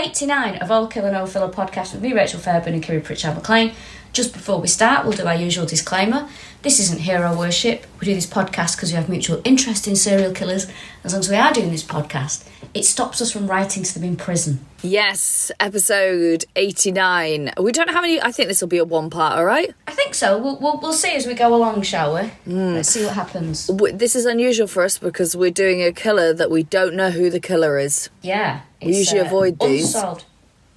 89 of All Killa No Filla podcast with me, Rachel Fairburn and Kiri Pritchard-McLean. Just before we start, we'll do our usual disclaimer. This isn't hero worship. We do this podcast because we have mutual interest in serial killers. As long as we are doing this podcast, it stops us from writing to them in prison. Yes, episode 89. We don't know how many. I think this will be a one-part, all right? I think so. We'll see as we go along, shall we? Let's see what happens. This is unusual for us because we're doing a killer that we don't know who the killer is. Yeah. We usually avoid these. Unsolved.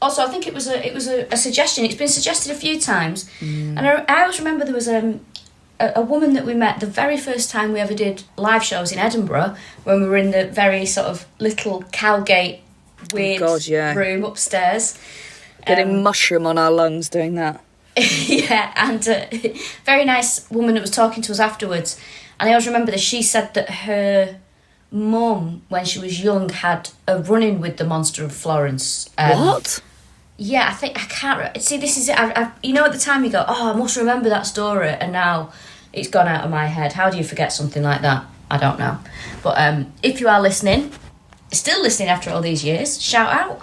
Also, I think it was a suggestion. It's been suggested a few times. And I always remember there was a woman that we met the very first time we ever did live shows in Edinburgh, when we were in the very sort of little Cowgate weird room upstairs. Getting mushroom on our lungs doing that. Yeah, and very nice woman that was talking to us afterwards. And I always remember that she said that her mum, when she was young, had a run-in with the Monster of Florence. What? Yeah, I can't... See, this is it. You know, at the time you go, oh, I must remember that story, and now it's gone out of my head. How do you forget something like that? I don't know. But if you are listening, still listening after all these years, shout out.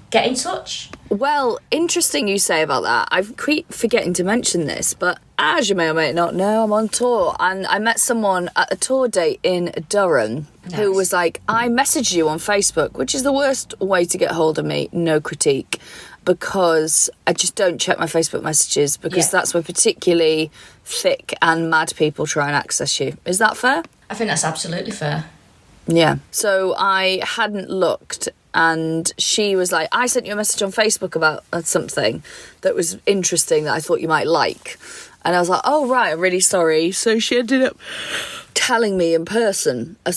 Get in touch. Well, interesting you say about that. I keep forgetting to mention this, but as you may or may not know, I'm on tour, and I met someone at a tour date in Durham who was like, I messaged you on Facebook, which is the worst way to get hold of me, no critique, because I just don't check my Facebook messages, because that's where particularly thick and mad people try and access you. Is that fair? I think that's absolutely fair. Yeah. So I hadn't looked, and she was like, I sent you a message on Facebook about something that was interesting that I thought you might like. And I was like, oh, right, I'm really sorry. So she ended up telling me in person a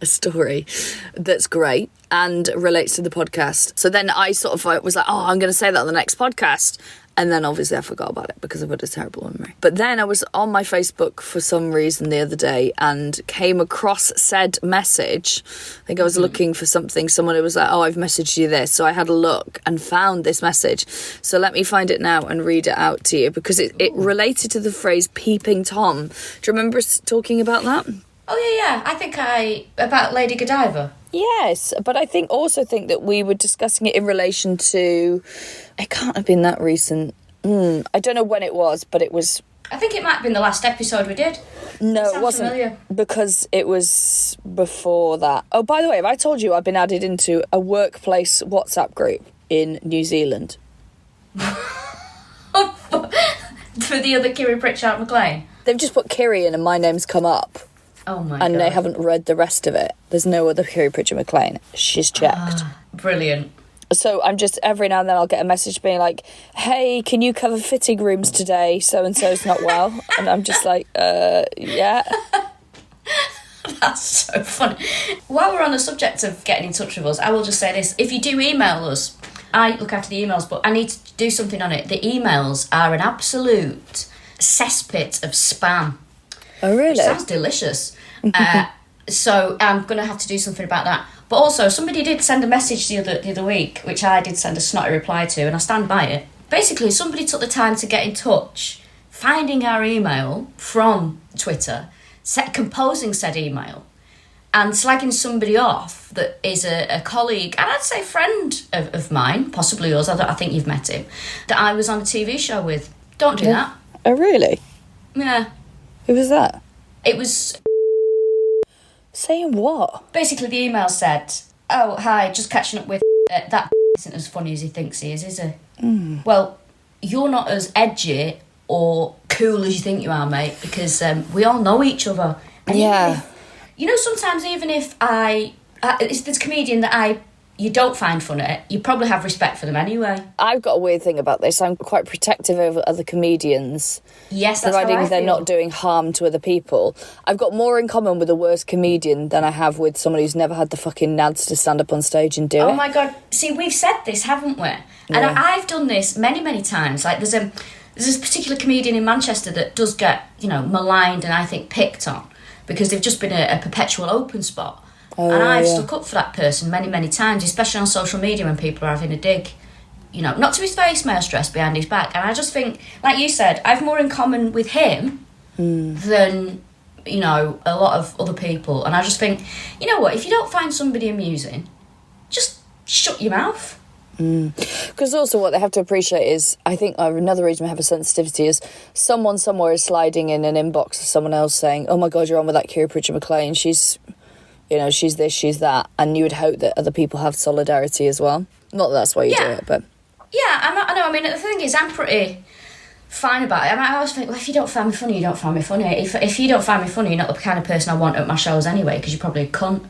story that's great and relates to the podcast. So then I sort of was like, oh, I'm going to say that on the next podcast. And then obviously I forgot about it because I've got a terrible memory. But then I was on my Facebook for some reason the other day and came across said message. I think I was looking for something. Someone was like, oh, I've messaged you this. So I had a look and found this message. So let me find it now and read it out to you, because it related to the phrase peeping Tom. Do you remember us talking about that? Oh, yeah. I think about Lady Godiva. Yes, but I also think that we were discussing it in relation to... It can't have been that recent. I don't know when it was, but it was... I think it might have been the last episode we did. No, it wasn't. Familiar. Because it was before that. Oh, by the way, have I told you I've been added into a workplace WhatsApp group in New Zealand? For the other Kiri Pritchard-McLean? They've just put Kiri in and my name's come up. Oh my God. And they haven't read the rest of it. There's no other Kiri Pritchard-McLean. She's checked. Brilliant. So I'm just, every now and then I'll get a message being like, hey, can you cover fitting rooms today? So-and-so's not well. And I'm just like, yeah. That's so funny. While we're on the subject of getting in touch with us, I will just say this. If you do email us, I look after the emails, but I need to do something on it. The emails are an absolute cesspit of spam. Oh, really? Which sounds delicious. So I'm going to have to do something about that. But also, somebody did send a message the other week, which I did send a snotty reply to, and I stand by it. Basically, somebody took the time to get in touch, finding our email from Twitter, composing said email, and slagging somebody off that is a colleague, and I'd say friend of mine, possibly yours, I think you've met him, that I was on a TV show with. Don't do that. Oh, really? Yeah. Who was that? It was... Saying what? Basically, the email said, oh, hi, just catching up with... that isn't as funny as he thinks he is he? Well, you're not as edgy or cool as you think you are, mate, because we all know each other. And yeah. Sometimes even if it's this comedian that you don't find funny, you probably have respect for them anyway. I've got a weird thing about this. I'm quite protective over other comedians. Yes, that's providing how I they're feel. not doing harm to other people. I've got more in common with a worse comedian than I have with someone who's never had the fucking nads to stand up on stage and do it. Oh my God. See, we've said this, haven't we? And Yeah. I've done this many, many times. Like, there's this particular comedian in Manchester that does get, maligned and I think picked on because they've just been a perpetual open spot. And I've stuck up for that person many, many times, especially on social media when people are having a dig. Not to his face, may I stress, behind his back. And I just think, like you said, I've more in common with him than, a lot of other people. And I just think, you know what, if you don't find somebody amusing, just shut your mouth. Because also what they have to appreciate is, I think another reason we have a sensitivity is someone somewhere is sliding in an inbox of someone else saying, oh my God, you're on with that Kiri Pritchard-McLean. She's, she's this, she's that. And you would hope that other people have solidarity as well. Not that that's why you do it, but... Yeah, I know. I mean, the thing is, I'm pretty fine about it. I always think, well, if you don't find me funny, you don't find me funny. If you don't find me funny, you're not the kind of person I want at my shows anyway, because you're probably a cunt.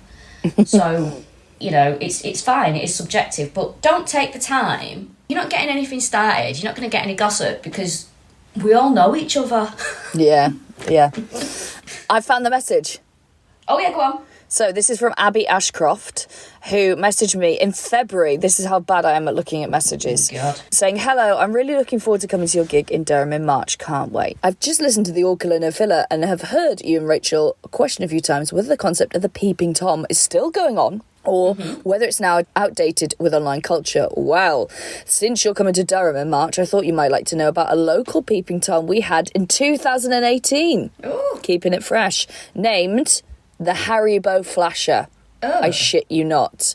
So... it's fine, it is subjective, but don't take the time. You're not getting anything started, you're not going to get any gossip, because we all know each other. Yeah. I found the message. Oh yeah, go on. So this is from Abby Ashcroft, who messaged me in February. This is how bad I am at looking at messages. Oh, God. Saying, hello, I'm really looking forward to coming to your gig in Durham in March. Can't wait. I've just listened to the All Killa No Filla and have heard you and Rachel question a few times whether the concept of the peeping Tom is still going on, or whether it's now outdated with online culture. Well, since you're coming to Durham in March, I thought you might like to know about a local peeping Tom we had in 2018. Ooh. Keeping it fresh. Named the Haribo Flasher. I shit you not.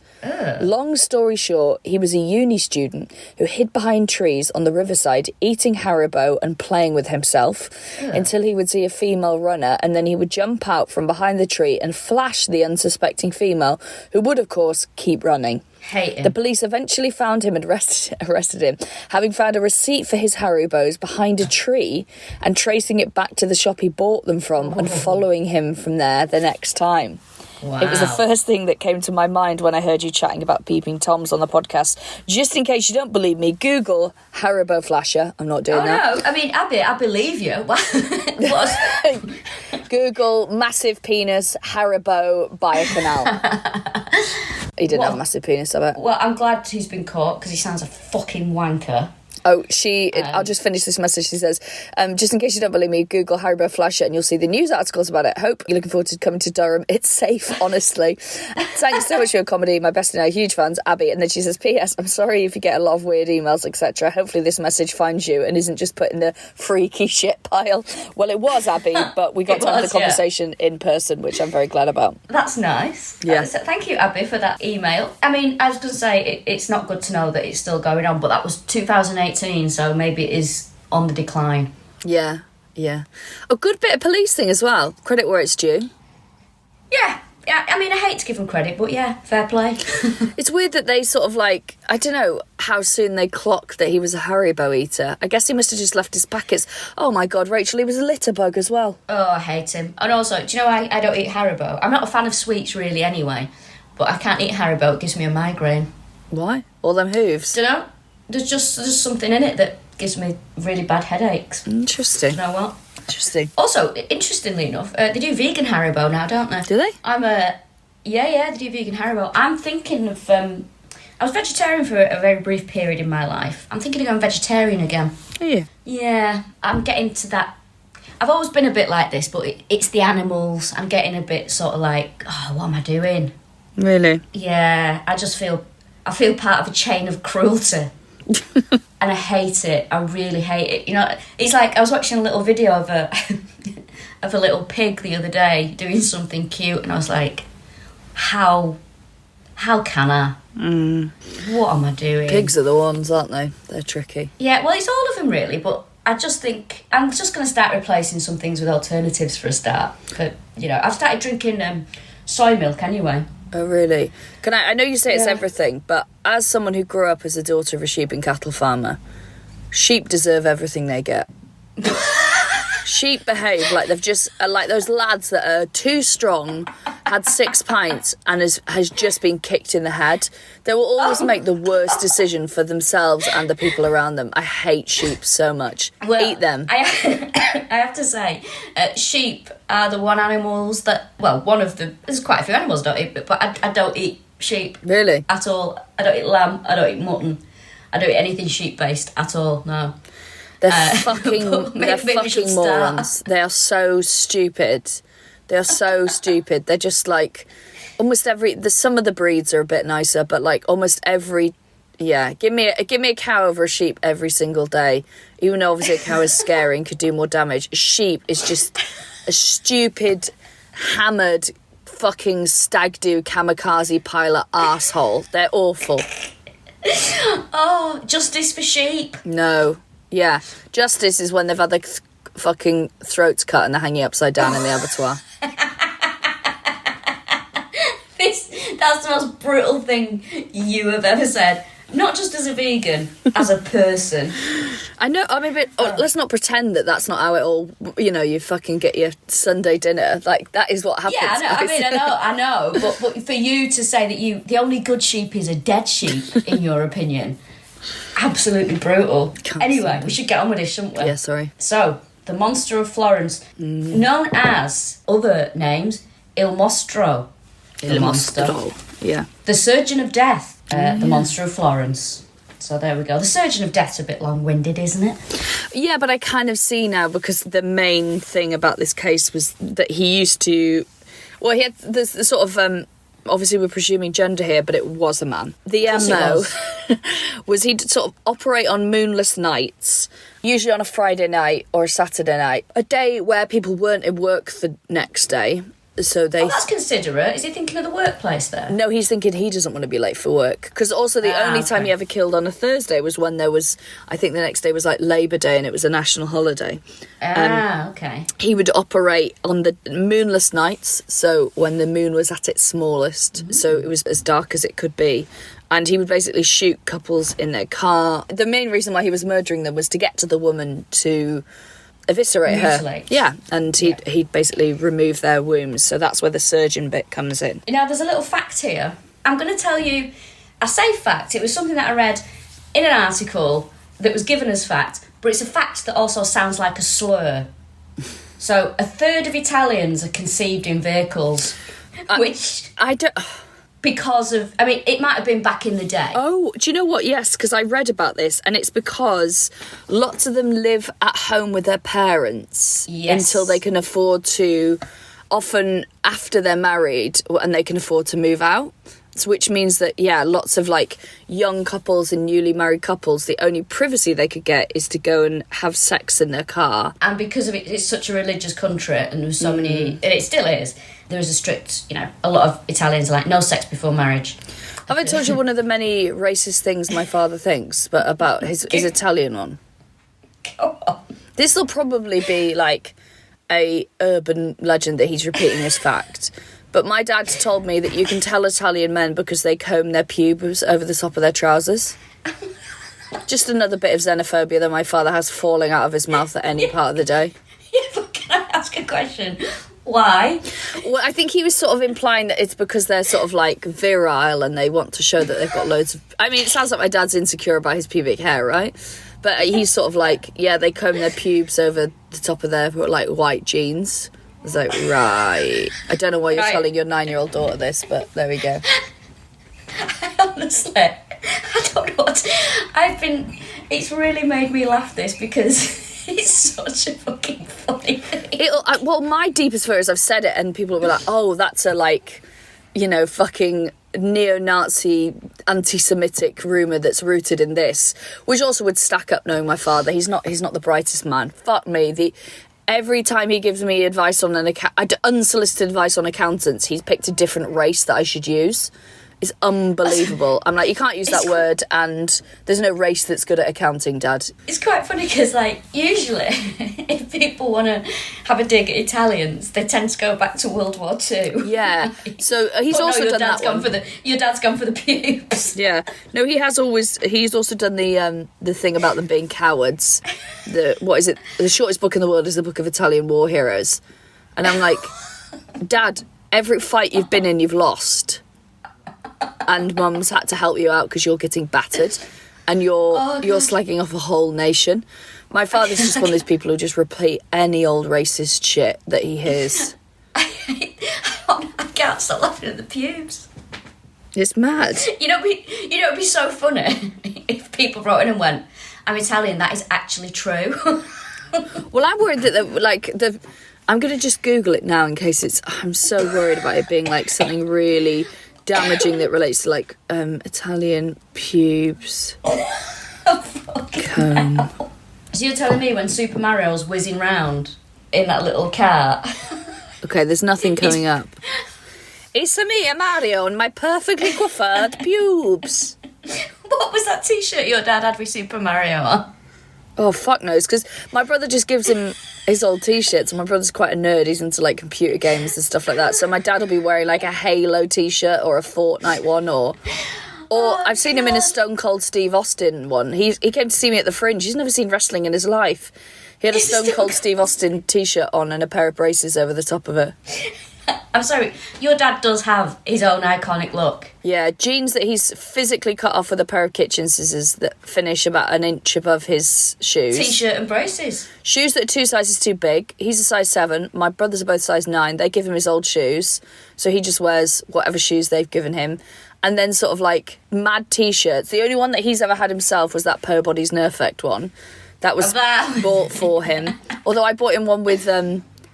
Long story short, he was a uni student who hid behind trees on the riverside eating Haribo and playing with himself until he would see a female runner, and then he would jump out from behind the tree and flash the unsuspecting female, who would, of course, keep running. Hate him. The police eventually found him and arrested him, having found a receipt for his Haribos behind a tree and tracing it back to the shop he bought them from and following him from there the next time. Wow. It was the first thing that came to my mind when I heard you chatting about peeping Toms on the podcast. Just in case you don't believe me, Google Haribo Flasher. I'm not doing that. No, I mean, Abby, I believe you. Google massive penis Haribo by a canal. He didn't have a massive penis, I bet. Well, I'm glad he's been caught, because he sounds a fucking wanker. Oh, I'll just finish this message. She says, just in case you don't believe me, Google Haribo Flasher and you'll see the news articles about it. Hope you're looking forward to coming to Durham. It's safe, honestly. Thanks so much for your comedy. My best and I, huge fans, Abby. And then she says, P.S. I'm sorry if you get a lot of weird emails, etc. Hopefully this message finds you and isn't just put in the freaky shit pile. Well, it was, Abby, but we got to have the conversation in person, which I'm very glad about. That's nice. Yeah. So thank you, Abby, for that email. I mean, I was going to say, it's not good to know that it's still going on, but that was 2018. So maybe it is on the decline. Yeah. A good bit of policing as well. Credit where it's due. Yeah. I mean, I hate to give them credit, but yeah, fair play. It's weird that they sort of I don't know how soon they clocked that he was a Haribo eater. I guess he must have just left his packets. Oh my God, Rachel, he was a litter bug as well. Oh, I hate him. And also, do you know I don't eat Haribo? I'm not a fan of sweets really anyway, but I can't eat Haribo. It gives me a migraine. Why? All them hooves? Don't know. There's something in it that gives me really bad headaches. Interesting. Do you know what? Interesting. Also, interestingly enough, they do vegan Haribo now, don't they? Do they? Yeah, they do vegan Haribo. I'm thinking of, I was vegetarian for a very brief period in my life. I'm thinking of going vegetarian again. Are you? Yeah, I'm getting to that. I've always been a bit like this, but it's the animals. I'm getting a bit sort of like, oh, what am I doing? Really? Yeah, I feel part of a chain of cruelty. And I hate it. I really hate it. You know, it's like I was watching a little video of a of a little pig the other day doing something cute, and I was like, how can I? What am I doing? Pigs are the ones, aren't they? They're tricky. Yeah, well, it's all of them really, but I just think I'm just going to start replacing some things with alternatives for a start. But I've started drinking soy milk anyway. Oh, really? I know you say it's Yeah. everything, but as someone who grew up as a daughter of a sheep and cattle farmer, sheep deserve everything they get. Sheep behave like they've just, like those lads that are too strong, had 6 pints and has just been kicked in the head. They will always make the worst decision for themselves and the people around them. I hate sheep so much. Well, Eat them. I have to say, sheep are the one animals that, well, one of the, there's quite a few animals I don't eat, but I don't eat sheep. Really? At all. I don't eat lamb, I don't eat mutton. I don't eat anything sheep-based at all, no. They're fucking maybe morons. They are so stupid. They are so stupid. They're just like, almost some of the breeds are a bit nicer, but like almost every, give me a cow over a sheep every single day. Even though obviously a cow is scary and could do more damage. A sheep is just a stupid, hammered, fucking stag do kamikaze pilot arsehole. They're awful. Oh, justice for sheep. No. Yeah. Justice is when they've had their fucking throats cut and they're hanging upside down in the abattoir. That's the most brutal thing you have ever said. Not just as a vegan, as a person. I know, I mean, but let's not pretend that that's not how it all, you fucking get your Sunday dinner. Like, that is what happens. Yeah, I know. But for you to say that the only good sheep is a dead sheep, in your opinion, absolutely brutal. Anyway, we should get on with this, shouldn't we? Yeah, sorry. So, the Monster of Florence, known as other names, Il Mostro. Il Mostro. Yeah. The Surgeon of Death, the Monster of Florence. So there we go. The Surgeon of Death's a bit long-winded, isn't it? Yeah, but I kind of see now, because the main thing about this case was that he used to... Well, he had the sort of... obviously, we're presuming gender here, but it was a man. The MO was he'd sort of operate on moonless nights, usually on a Friday night or a Saturday night, a day where people weren't in work the next day. So they... Oh, that's considerate. Is he thinking of the workplace there? No, he's thinking he doesn't want to be late for work. Because also the only time he ever killed on a Thursday was when there was... I think the next day was like Labour Day and it was a national holiday. Okay. He would operate on the moonless nights, so when the moon was at its smallest, so it was as dark as it could be. And he would basically shoot couples in their car. The main reason why he was murdering them was to get to the woman to... eviscerate Mutilate. her. Yeah, and he'd basically remove their wombs, so that's where the surgeon bit comes in. Now, there's a little fact here. I'm going to tell you, I say fact, it was something that I read in an article that was given as fact, but it's a fact that also sounds like a slur. So, a third of Italians are conceived in vehicles, which... I don't... Because of... I mean, it might have been back in the day. Oh, do you know what? Yes, because I read about this, and it's because lots of them live at home with their parents until they can afford to, often after they're married, and they can afford to move out. So which means that, lots of, like, young couples and newly married couples, the only privacy they could get is to go and have sex in their car. And because of it, it's such a religious country, and there's so many... And it still is. There is a strict, a lot of Italians are like, no sex before marriage. Have I told you one of the many racist things my father thinks, but about his Italian one? Go on. This will probably be, like, a urban legend that he's repeating as fact. But my dad told me that you can tell Italian men because they comb their pubes over the top of their trousers. Just another bit of xenophobia that my father has falling out of his mouth at any part of the day. Yeah, but can I ask a question? Why? Well, I think he was sort of implying that it's because they're sort of, like, virile and they want to show that they've got loads of... I mean, it sounds like my dad's insecure about his pubic hair, right? But he's sort of like, they comb their pubes over the top of their, like, white jeans. I was like, right. I don't know why you're telling your 9-year-old daughter this, but there we go. Honestly, I don't know what... It's really made me laugh, this, because it's such a fucking funny thing. Well, my deepest fear is I've said it and people were like, oh, that's a, like, fucking neo-Nazi anti-Semitic rumour that's rooted in this, which also would stack up knowing my father. He's not the brightest man. Fuck me. Every time he gives me advice on unsolicited advice on accountants, he's picked a different race that I should use. It's unbelievable. I'm like, you can't use that word, and there's no race that's good at accounting, Dad. It's quite funny because, like, usually if people want to have a dig at Italians, they tend to go back to World War II. Yeah. So he's also done that one. Your dad's gone for the pubes. Yeah. No, he's also done the thing about them being cowards. The shortest book in the world is the Book of Italian War Heroes. And I'm like, Dad, every fight you've been in, you've lost. And Mum's had to help you out because you're getting battered and you're slagging off a whole nation. My father's just one of those people who just repeat any old racist shit that he hears. I can't stop laughing at the pubes. It's mad. It'd be so funny if people wrote in and went, I'm Italian, that is actually true. Well, I'm worried that I'm going to just Google it now in case I'm so worried about it being like something really damaging that relates to, like, Italian pubes. Comb. So you're telling me when Super Mario's whizzing round in that little car? Okay, there's nothing coming up. It's me, Mario, and my perfectly coiffed pubes. But What was that T-shirt your dad had with Super Mario on? Oh, fuck knows, because my brother just gives him his old T-shirts, and my brother's quite a nerd. He's into, like, computer games and stuff like that. So my dad will be wearing, like, a Halo T-shirt or a Fortnite one, or I've seen him in a Stone Cold Steve Austin one. He came to see me at the Fringe. He's never seen wrestling in his life. He had a Stone Cold Steve Austin T-shirt on and a pair of braces over the top of it. I'm sorry, your dad does have his own iconic look. Yeah, jeans that he's physically cut off with a pair of kitchen scissors that finish about an inch above his shoes. T-shirt and braces. Shoes that are 2 sizes too big. He's a size 7. My brothers are both size 9. They give him his old shoes, so he just wears whatever shoes they've given him. And then sort of like mad T-shirts. The only one that he's ever had himself was that Per Bodies Nerfect one. That was bought for him. Although I bought him one with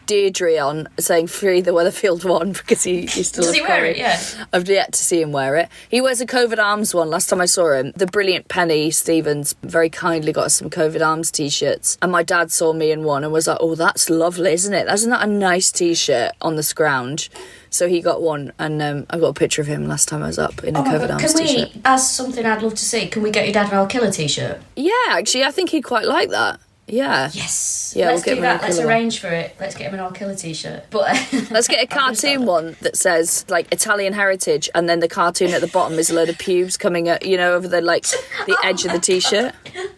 Deirdre on, saying "Free the Weatherfield one" because he used to. Does he wear it? Yeah. I've yet to see him wear it. He wears a COVID Arms one. Last time I saw him, the brilliant Penny Stevens very kindly got us some COVID Arms T-shirts, and my dad saw me in one and was like, "Oh, that's lovely, isn't it? Isn't that a nice T-shirt on the scrounge?" So he got one, and I got a picture of him last time I was up in a COVID Arms T-shirt. Can we, as something I'd love to see, can we get your dad an old Killa T-shirt? Yeah, actually, I think he'd quite like that. Yeah. Yes. Yeah, let's we'll do that. Let's arrange for it. Let's get him an old Killa T-shirt. But let's get a cartoon one that says like Italian heritage, and then the cartoon at the bottom is a load of pubes coming at over the the edge of the T-shirt.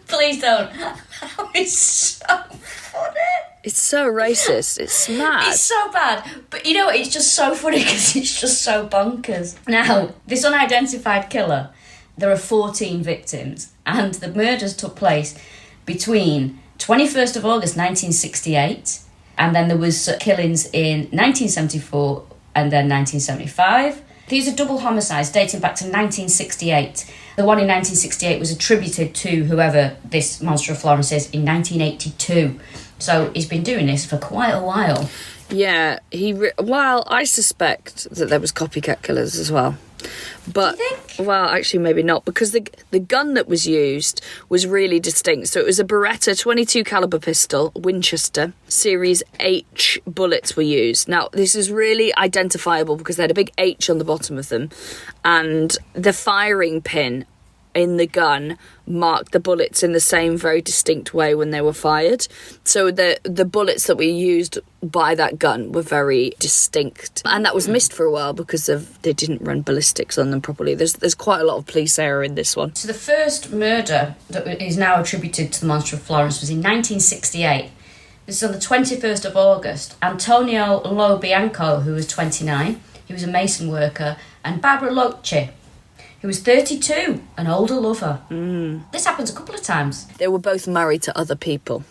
Please don't. That is so funny. It's so racist. It's mad. It's so bad. But you know what? It's just so funny because it's just so bonkers. Now, this unidentified killer, there are 14 victims, and the murders took place between 21st of August 1968, and then there was killings in 1974 and then 1975. These are double homicides dating back to 1968. The one in 1968 was attributed to whoever this Monster of Florence is in 1982. So he's been doing this for quite a while. Yeah, well, I suspect that there was copycat killers as well. But, do you think? Well, actually, maybe not, because the gun that was used was really distinct. So it was a Beretta 22 caliber pistol, Winchester, Series H bullets were used. Now, this is really identifiable because they had a big H on the bottom of them, and the firing pin in the gun marked the bullets in the same very distinct way when they were fired. So the bullets that were used by that gun were very distinct, and that was missed for a while because they didn't run ballistics on them properly. There's quite a lot of police error in this one. So the first murder that is now attributed to the Monster of Florence was in 1968. This is on the 21st of August. Antonio Lo Bianco, who was 29, he was a mason worker, and Barbara Loche, who was 32, an older lover. This happens a couple of times. They were both married to other people.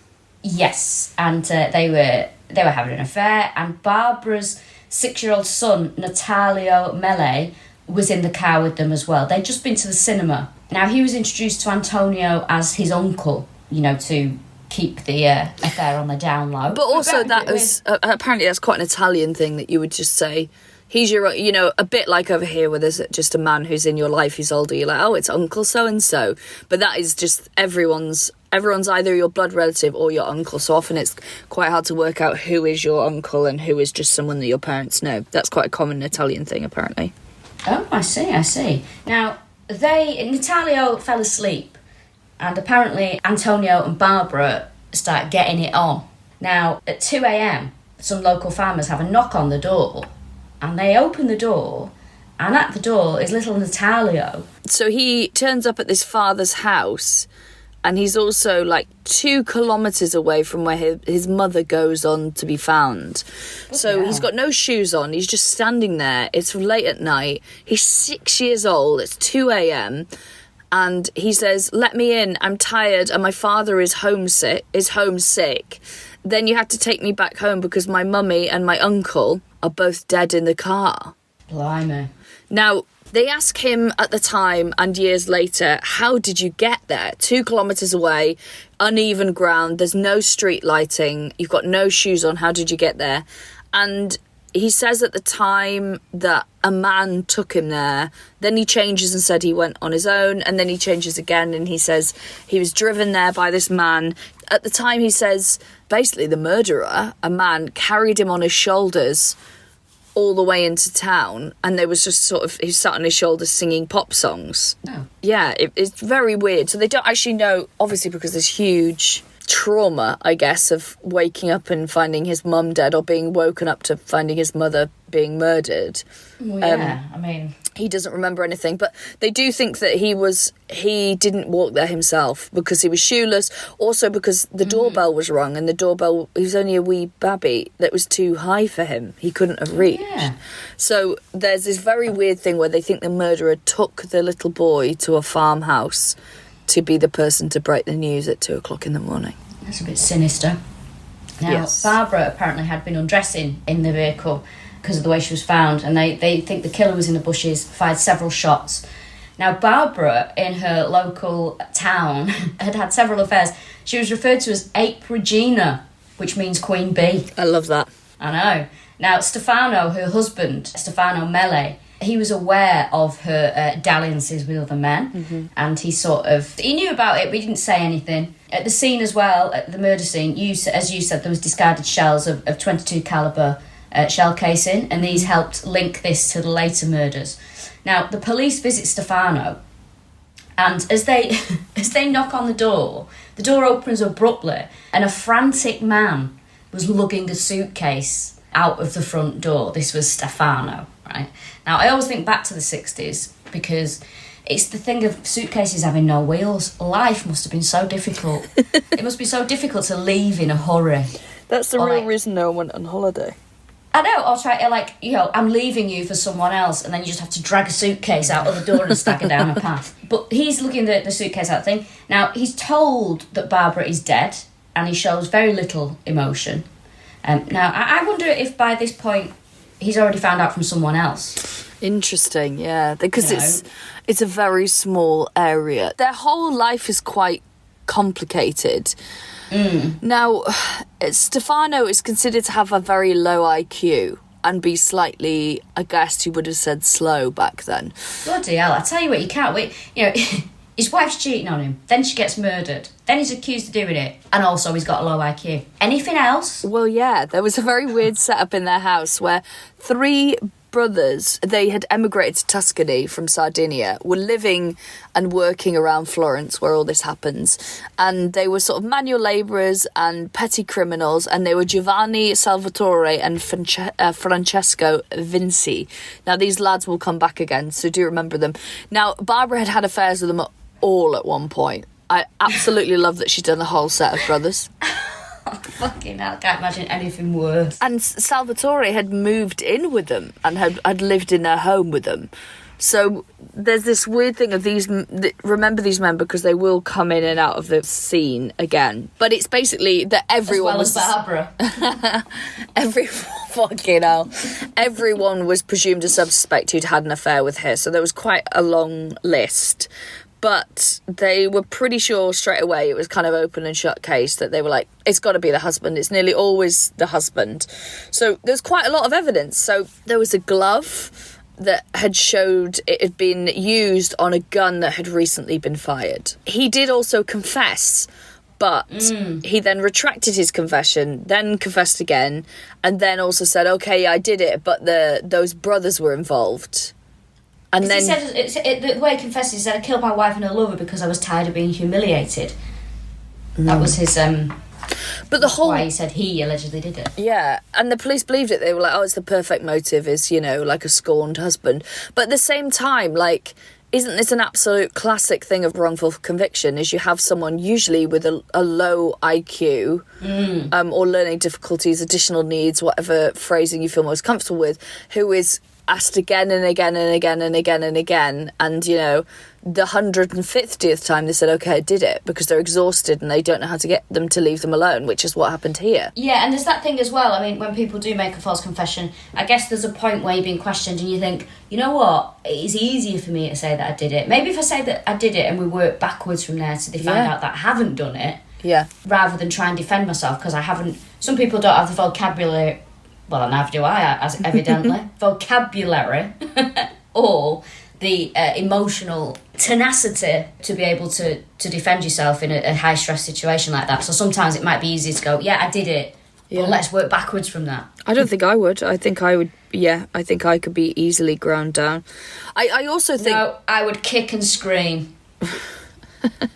Yes, and they were having an affair, and Barbara's 6-year-old son, Natalio Mele, was in the car with them as well. They'd just been to the cinema. Now, he was introduced to Antonio as his uncle, to keep the affair on the down low. But also that was, apparently that's quite an Italian thing that you would just say, he's your, a bit like over here where there's just a man who's in your life who's older. You're like, oh, it's Uncle so-and-so. But that is just everyone's either your blood relative or your uncle. So often it's quite hard to work out who is your uncle and who is just someone that your parents know. That's quite a common Italian thing, apparently. Oh, I see. Now, Natalio fell asleep, and apparently Antonio and Barbara start getting it on. Now, at 2 a.m, some local farmers have a knock on the door, and they open the door, and at the door is little Natalio. So he turns up at this father's house, and he's also 2 kilometres away from where his mother goes on to be found. So he's got no shoes on, he's just standing there. It's late at night, he's 6 years old, it's 2 a.m, and he says, "Let me in, I'm tired, and my father is homesick. Then you have to take me back home because my mummy and my uncle are both dead in the car." Blimey. Now, they ask him at the time and years later, how did you get there? 2 kilometres away, uneven ground, there's no street lighting, you've got no shoes on, how did you get there? And he says at the time that a man took him there, then he changes and said he went on his own, and then he changes again and he says he was driven there by this man. At the time he says basically the murderer, a man, carried him on his shoulders all the way into town, and there was just sort of, he sat on his shoulders singing pop songs. Oh. Yeah, it's very weird. So they don't actually know, obviously, because there's huge trauma, I guess, of waking up and finding his mum dead, or being woken up to finding his mother being murdered. Well, yeah, I mean... He doesn't remember anything, but they do think that he didn't walk there himself because he was shoeless, also because the doorbell was wrong, and the doorbell, he was only a wee babby that was too high for him. He couldn't have reached. Yeah. So there's this very weird thing where they think the murderer took the little boy to a farmhouse to be the person to break the news at 2:00 in the morning. That's a bit sinister. Now, Yes. Barbara apparently had been undressing in the vehicle because of the way she was found, and they think the killer was in the bushes, fired several shots. Now, Barbara, in her local town, had several affairs. She was referred to as Ape Regina, which means Queen Bee. I love that. I know. Now, Stefano, her husband, Stefano Mele, he was aware of her dalliances with other men, and he knew about it, but he didn't say anything. At the scene as well, at the murder scene, as you said, there was discarded shells of .22 caliber shell casing, and these helped link this to the later murders. Now, the police visit Stefano, and as they knock on the door opens abruptly, and a frantic man was lugging a suitcase out of the front door. This was Stefano, right? Now, I always think back to the 60s because it's the thing of suitcases having no wheels. Life must have been so difficult. It must be so difficult to leave in a hurry. That's the Or real like- reason no one went on holiday. I know, or try to, I'm leaving you for someone else, and then you just have to drag a suitcase out of the door and stagger down a path. But he's looking at the suitcase out thing. Now, he's told that Barbara is dead, and he shows very little emotion. Now, I wonder if by this point he's already found out from someone else. Interesting, yeah, because You know. it's a very small area. Their whole life is quite complicated. Now, Stefano is considered to have a very low IQ and be slightly, I guess you would have said, slow back then. Bloody hell, I tell you what, you can't wait. His wife's cheating on him, then she gets murdered, then he's accused of doing it, and also he's got a low IQ. Anything else? Well, yeah, there was a very weird setup in their house where 3 brothers, they had emigrated to Tuscany from Sardinia, were living and working around Florence where all this happens, and they were sort of manual labourers and petty criminals, and they were Giovanni Salvatore and Francesco Vinci. Now, these lads will come back again, so do remember them. Now, Barbara had affairs with them all at one point. I absolutely love that she'd done the whole set of brothers. Fucking hell, I can't imagine anything worse. And Salvatore had moved in with them and had lived in their home with them. So there's this weird thing of remember these men because they will come in and out of the scene again. But it's basically that everyone as well as Barbara. Everyone was presumed a suspect who'd had an affair with her. So there was quite a long list. But they were pretty sure straight away, it was kind of open and shut case, that they were like, it's got to be the husband. It's nearly always the husband. So there's quite a lot of evidence. So there was a glove that had showed it had been used on a gun that had recently been fired. He did also confess, but he then retracted his confession, then confessed again, and then also said, okay, I did it, but those brothers were involved. And then He said, the way he confessed, he said, I killed my wife and her lover because I was tired of being humiliated. That was his, but the whole... why he said he allegedly did it. Yeah, and the police believed it. They were like, oh, it's the perfect motive, is, like a scorned husband. But at the same time, like, isn't this an absolute classic thing of wrongful conviction, is you have someone usually with a low IQ or learning difficulties, additional needs, whatever phrasing you feel most comfortable with, who is asked again and again and again and again and again, and the 150th time they said, okay, I did it, because they're exhausted and they don't know how to get them to leave them alone, which is what happened here. Yeah, and there's that thing as well. I mean, when people do make a false confession, I guess there's a point where you're being questioned and you think, you know what, it's easier for me to say that I did it. Maybe if I say that I did it and we work backwards from there so they find out that I haven't done it, rather than try and defend myself, because I haven't... Some people don't have the vocabulary... Well, neither do I, as evidently. Vocabulary. Or the emotional tenacity to be able to defend yourself in a high-stress situation like that. So sometimes it might be easy to go, yeah, I did it. But let's work backwards from that. I don't think I would. I think I would, I think I could be easily ground down. I also think... No, I would kick and scream.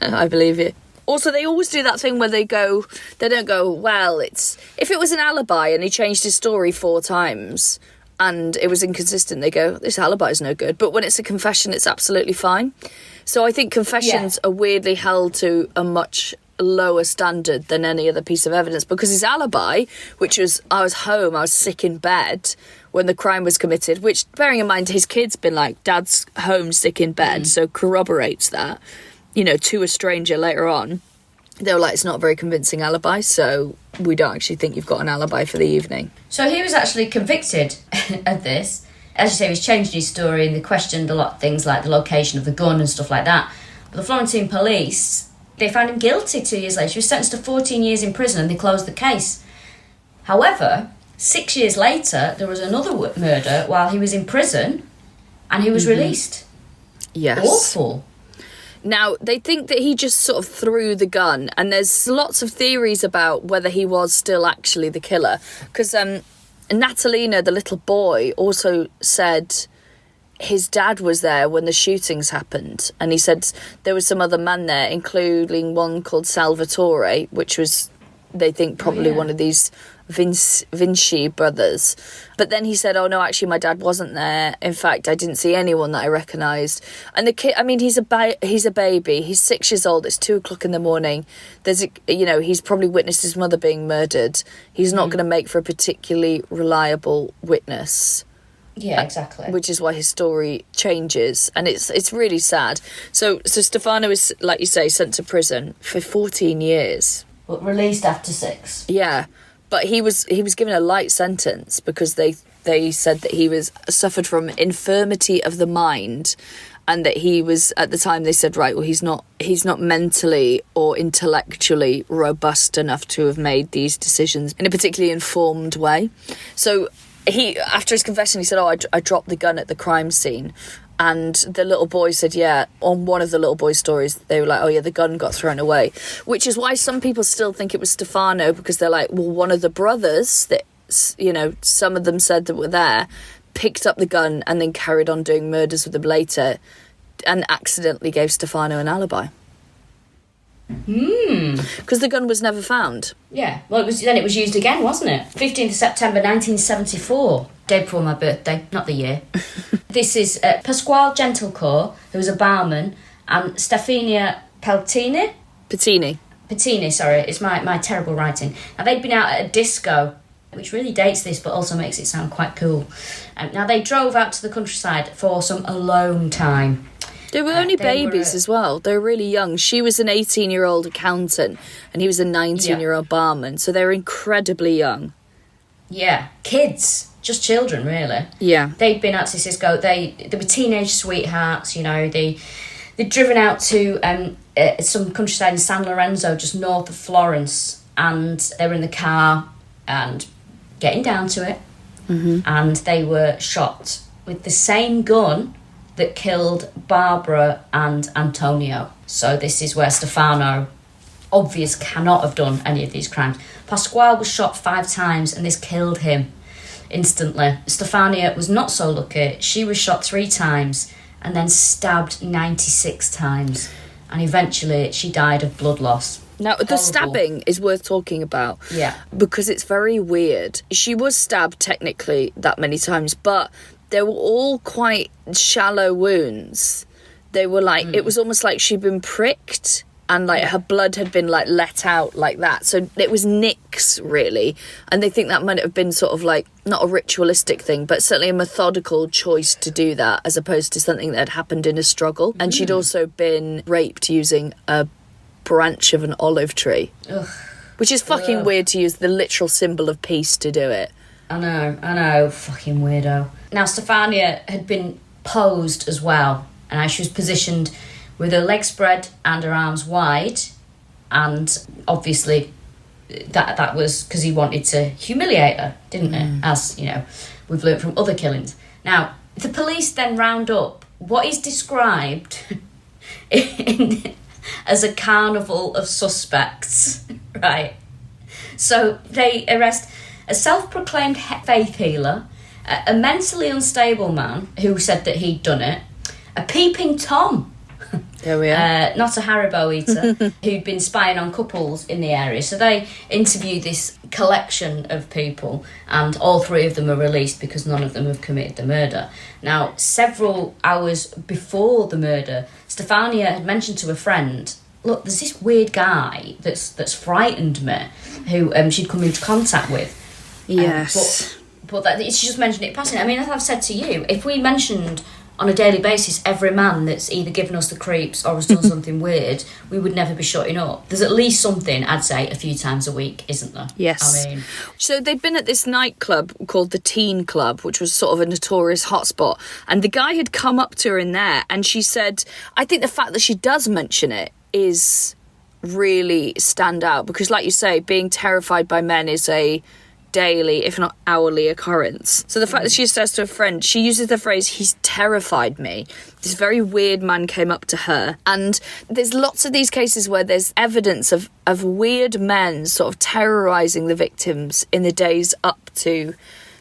I believe it. Also, they always do that thing where they don't go, well, if it was an alibi and he changed his story 4 times and it was inconsistent, they go, this alibi is no good. But when it's a confession, it's absolutely fine. So I think confessions are weirdly held to a much lower standard than any other piece of evidence, because his alibi, which was, I was home, I was sick in bed when the crime was committed, which, bearing in mind, his kid's been like, Dad's home sick in bed, so corroborates that. To a stranger later on, they were like, it's not a very convincing alibi, so we don't actually think you've got an alibi for the evening. So he was actually convicted of this. As you say, he's changed his story, and they questioned a lot of things like the location of the gun and stuff like that. But the Florentine police, they found him guilty 2 years later. He was sentenced to 14 years in prison, and they closed the case. However, 6 years later, there was another murder while he was in prison, and he was released. Yes. Awful. Now, they think that he just sort of threw the gun, and there's lots of theories about whether he was still actually the killer. Because Natalina, the little boy, also said his dad was there when the shootings happened. And he said there was some other man there, including one called Salvatore, which was, they think, probably one of these Vinci brothers. But then he said, oh no, actually my dad wasn't there. In fact, I didn't see anyone that I recognised. And the kid, I mean, he's a baby. He's 6 years old. It's 2:00 in the morning. He's probably witnessed his mother being murdered. He's not going to make for a particularly reliable witness. Yeah, exactly. Which is why his story changes, and it's really sad. So Stefano is, like you say, sent to prison for 14 years. But released after 6. Yeah. But he was given a light sentence because they said that he suffered from infirmity of the mind, and that he was, at the time they said, right, well, he's not mentally or intellectually robust enough to have made these decisions in a particularly informed way. So he, after his confession, he said, oh, I dropped the gun at the crime scene. And the little boy said, yeah, on one of the little boy's stories, they were like, oh yeah, the gun got thrown away. Which is why some people still think it was Stefano, because they're like, well, one of the brothers that, some of them said that were there, picked up the gun and then carried on doing murders with them later and accidentally gave Stefano an alibi. Because the gun was never found. Yeah, well, it was used again, wasn't it? 15th of September 1974, day before my birthday, not the year. This is Pasquale Gentlecore, who was a barman, and Stefania Pettini, sorry, it's my terrible writing. Now, they'd been out at a disco, which really dates this, but also makes it sound quite cool. Now, they drove out to the countryside for some alone time. They were only babies as well. They were really young. She was an 18-year-old accountant and he was a 19-year-old barman. So they were incredibly young. Yeah, kids. Just children, really. Yeah. They'd been out to Cisco. They were teenage sweethearts, They'd driven out to some countryside in San Lorenzo, just north of Florence. And they were in the car and getting down to it. Mm-hmm. And they were shot with the same gun that killed Barbara and Antonio. So this is where Stefano, obvious, cannot have done any of these crimes. Pasquale was shot 5 times and this killed him instantly. Stefania was not so lucky. She was shot 3 times and then stabbed 96 times. And eventually she died of blood loss. Now, the stabbing is worth talking about. Yeah. Because it's very weird. She was stabbed technically that many times, but they were all quite shallow wounds. They were like, it was almost like she'd been pricked and like her blood had been like let out like that. So it was nicks, really. And they think that might have been sort of like, not a ritualistic thing, but certainly a methodical choice to do that, as opposed to something that had happened in a struggle. And she'd also been raped using a branch of an olive tree. Ugh. Which is fucking weird to use the literal symbol of peace to do it. I know, fucking weirdo. Now, Stefania had been posed as well, and she was positioned with her legs spread and her arms wide, and obviously that was because he wanted to humiliate her, didn't it? As, we've learnt from other killings. Now, the police then round up what is described as a carnival of suspects, right? So they arrest a self-proclaimed faith healer, a mentally unstable man who said that he'd done it, a peeping Tom, There we are. not a Haribo eater, who'd been spying on couples in the area. So they interviewed this collection of people, and all three of them are released because none of them have committed the murder. Now, several hours before the murder, Stefania had mentioned to a friend, look, there's this weird guy that's frightened me, who she'd come into contact with. Yes. But that, she just mentioned it passing. I mean, as I've said to you, if we mentioned on a daily basis every man that's either given us the creeps or has done something weird, we would never be shutting up. There's at least something, I'd say, a few times a week, isn't there? Yes. I mean, so they'd been at this nightclub called the Teen Club, which was sort of a notorious hotspot. And the guy had come up to her in there, and she said, I think the fact that she does mention it is really stand out, because like you say, being terrified by men is a daily, if not hourly, occurrence. So the fact that she says to a friend, she uses the phrase, he's terrified me. This very weird man came up to her. And there's lots of these cases where there's evidence of weird men sort of terrorising the victims in the days up to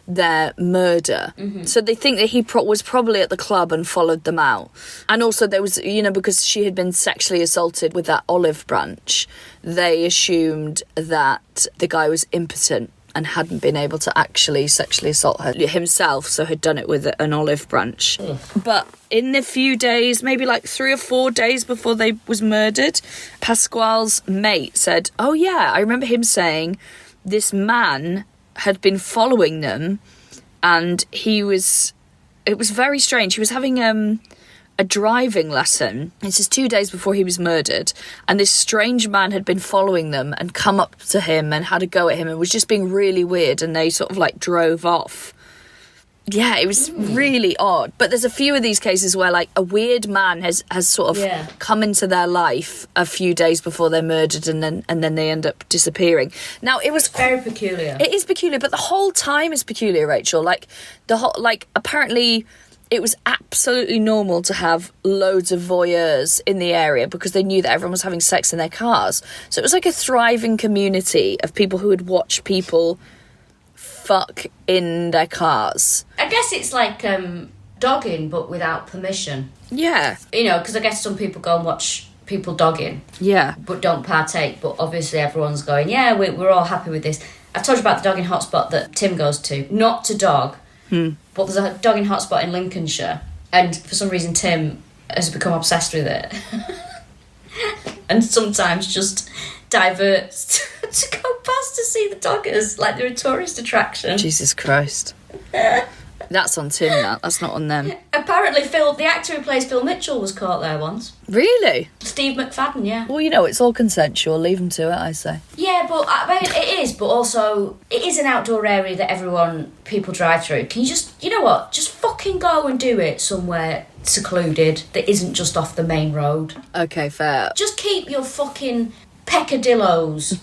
their murder. So they think that he was probably at the club and followed them out. And also there was, because she had been sexually assaulted with that olive branch, they assumed that the guy was impotent and hadn't been able to actually sexually assault her himself, so had done it with an olive branch. Ugh. But in the few days, maybe like 3 or 4 days before they was murdered, Pasquale's mate said, oh yeah, I remember him saying this man had been following them, and it was very strange. He was having a driving lesson. This is 2 days before he was murdered, and this strange man had been following them and come up to him and had a go at him and was just being really weird, and they sort of like drove off. Yeah, it was really odd. But there's a few of these cases where like a weird man has sort of come into their life a few days before they're murdered, and then they end up disappearing. Now it was very peculiar. It is peculiar, but the whole time is peculiar, Rachel. Like apparently it was absolutely normal to have loads of voyeurs in the area because they knew that everyone was having sex in their cars. So it was like a thriving community of people who would watch people fuck in their cars. I guess it's like dogging, but without permission. Yeah. Because I guess some people go and watch people dogging. Yeah. But don't partake. But obviously everyone's going, yeah, we're all happy with this. I've told you about the dogging hotspot that Tim goes to. Not to dog. But there's a dogging hotspot in Lincolnshire, and for some reason Tim has become obsessed with it. And sometimes just diverts to go past to see the doggers, like they're a tourist attraction. Jesus Christ. That's on Tim, that's not on them. Apparently the actor who plays Phil Mitchell was caught there once. Really? Steve McFadden, yeah. Well, it's all consensual, leave them to it, I say. Yeah, but I mean, it is, but also it is an outdoor area that people drive through. Can you just, just fucking go and do it somewhere secluded that isn't just off the main road? Okay, fair. Just keep your fucking peccadillos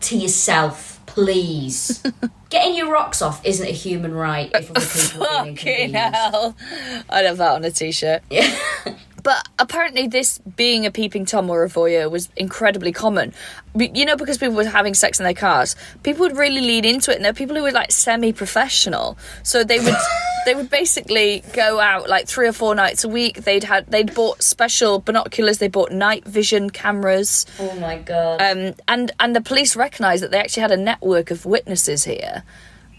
to yourself, please. Getting your rocks off isn't a human right if other people are being Fucking inconvenienced. hell. I'd have that on a t-shirt. Yeah. But apparently this being a peeping Tom or a voyeur was incredibly common. Because people were having sex in their cars, people would really lean into it, and there were people who were like semi-professional. So they would basically go out like 3 or 4 nights a week. They'd bought special binoculars, they bought night vision cameras. Oh my God. And the police recognised that they actually had a network of witnesses here.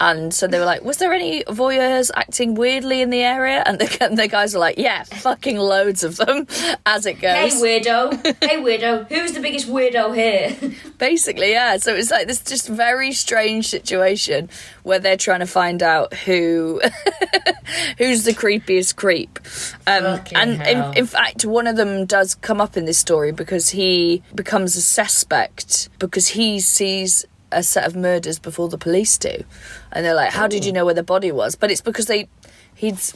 And so they were like, was there any voyeurs acting weirdly in the area? And the guys were like, yeah, fucking loads of them, as it goes. Hey, weirdo, who's the biggest weirdo here? Basically, yeah. So it's like this just very strange situation where they're trying to find out who's the creepiest creep. And in fact, one of them does come up in this story because he becomes a suspect because he sees a set of murders before the police do, and they're like, how did you know where the body was? But it's because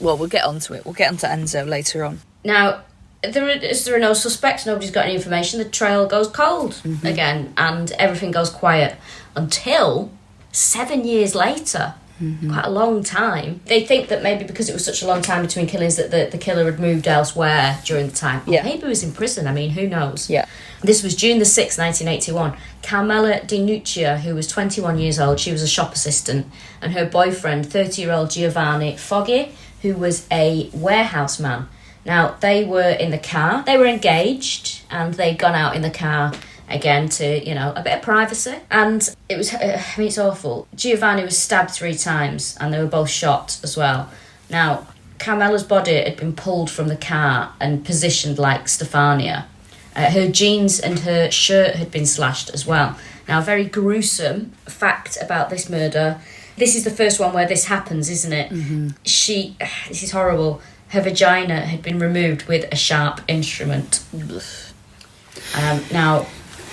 we'll get onto it, we'll get onto Enzo later on. Now there are no suspects, nobody's got any information, the trail goes cold again, and everything goes quiet until 7 years later. quite a long time. They think that maybe because it was such a long time between killings that the killer had moved elsewhere during the time. Yeah. Maybe he was in prison. I mean, who knows? Yeah. This was June the 6th, 1981. Carmela Di Nuccia, who was 21 years old, she was a shop assistant, and her boyfriend, 30-year-old Giovanni Foggi, who was a warehouse man. Now, they were in the car. They were engaged, and they'd gone out in the car again to, a bit of privacy. And it was, it's awful. Giovanni was stabbed 3 times, and they were both shot as well. Now, Carmela's body had been pulled from the car and positioned like Stefania. Her jeans and her shirt had been slashed as well. Now, a very gruesome fact about this murder. This is the first one where this happens, isn't it? Mm-hmm. This is horrible. Her vagina had been removed with a sharp instrument. Now,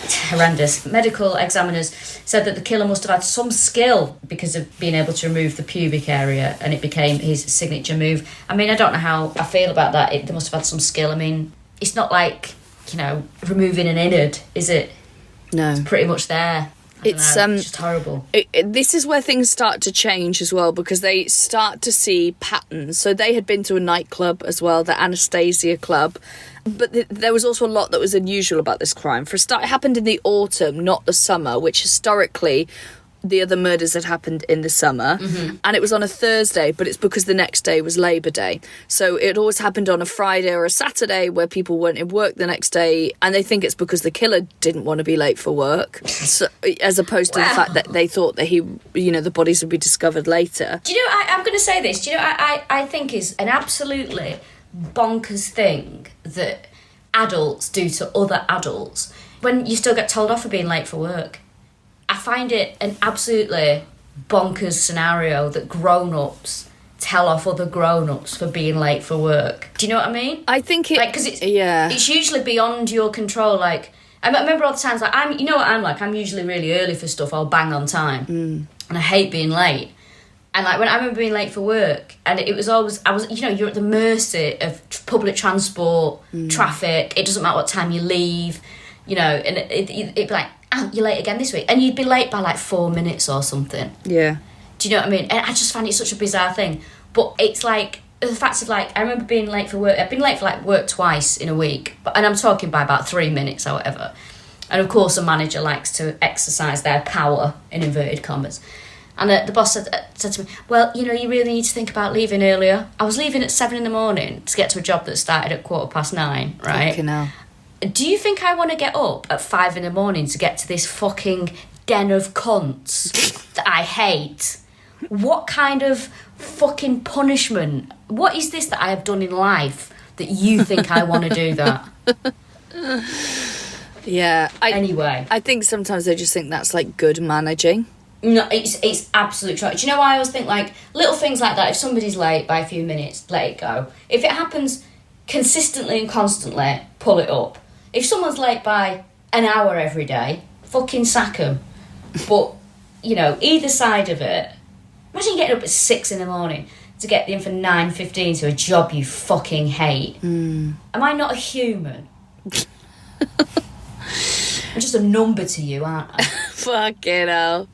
it's horrendous. Medical examiners said that the killer must have had some skill because of being able to remove the pubic area, and it became his signature move. I mean, I don't know how I feel about that. They must have had some skill. I mean, it's not like, removing an innard, is it? No. It's pretty much there. It's just horrible. This is where things start to change as well, because they start to see patterns. So they had been to a nightclub as well, the Anastasia Club. But there was also a lot that was unusual about this crime. For a start, it happened in the autumn, not the summer, which historically the other murders had happened in the summer. Mm-hmm. And it was on a Thursday, but it's because the next day was Labour Day. So it always happened on a Friday or a Saturday where people weren't in work the next day, and they think it's because the killer didn't want to be late for work, so, as opposed to the fact that they thought that the bodies would be discovered later. Do you know, I'm going to say this, I think is an absolutely bonkers thing that adults do to other adults when you still get told off for being late for work. I find it an absolutely bonkers scenario that grown-ups tell off other grown-ups for being late for work. Do you know what I mean? I think because it's usually beyond your control. Like, I remember all the times, like, I'm usually really early for stuff. I'll bang on time, and I hate being late. And like when I remember being late for work, and it was always you're at the mercy of public transport, traffic. It doesn't matter what time you leave, and it'd be like, oh, you're late again this week, and you'd be late by like 4 minutes or something. Yeah. Do you know what I mean? And I just find it such a bizarre thing. But it's like the facts of like, I remember being late for work. I've been late for like work twice in a week, and I'm talking by about 3 minutes or whatever. And of course, a manager likes to exercise their power in inverted commas. And the boss said to me, well, you really need to think about leaving earlier. I was leaving at 7 a.m. to get to a job that started at 9:15, right? Fucking hell. Do you think I want to get up at 5 a.m. to get to this fucking den of cunts that I hate? What kind of fucking punishment? What is this that I have done in life that you think I want to do that? Yeah. Anyway. I think sometimes they just think that's like good managing. No, it's absolute trash. Do you know why I always think, like, little things like that, if somebody's late by a few minutes, let it go. If it happens consistently and constantly, pull it up. If someone's late by an hour every day, fucking sack them. But, either side of it, imagine getting up at 6 a.m. to get in for 9:15 to a job you fucking hate. Am I not a human? I'm just a number to you, aren't I? Fucking hell.